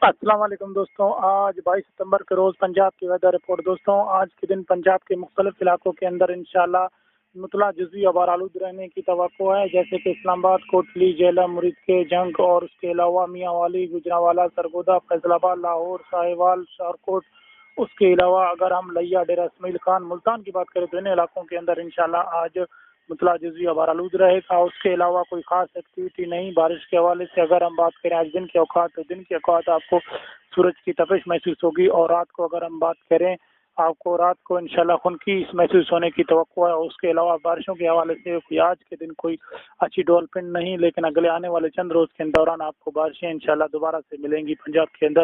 السلام علیکم دوستوں، آج 22 ستمبر کے روز پنجاب کی ویدر رپورٹ۔ دوستوں، آج کے دن پنجاب کے مختلف علاقوں کے اندر انشاءاللہ مطلع جزوی غبار آلود رہنے کی توقع ہے، جیسے کہ اسلام آباد، کوٹلی، جہلم، مرید کے جنگ اور اس کے علاوہ میاں والی، گجرانوالہ، سرگودا، فیصل آباد، لاہور، ساہیوال، شاہکوٹ۔ اس کے علاوہ اگر ہم لیا، ڈیرہ اسماعیل خان، ملتان کی بات کریں تو ان علاقوں کے اندر انشاءاللہ آج مطلع جزوی غبار آلود رہے گا۔ اس کے علاوہ کوئی خاص ایکٹیویٹی نہیں۔ بارش کے حوالے سے اگر ہم بات کریں آج دن کے اوقات، تو دن کے اوقات آپ کو سورج کی تپش محسوس ہوگی، اور رات کو اگر ہم بات کریں آپ کو رات کو انشاءاللہ خنکی محسوس ہونے کی توقع ہے۔ اس کے علاوہ بارشوں کے حوالے سے آج کے دن کوئی اچھی ڈیولپمنٹ نہیں، لیکن اگلے آنے والے چند روز کے دوران آپ کو بارشیں انشاءاللہ دوبارہ سے ملیں گی پنجاب کے اندر۔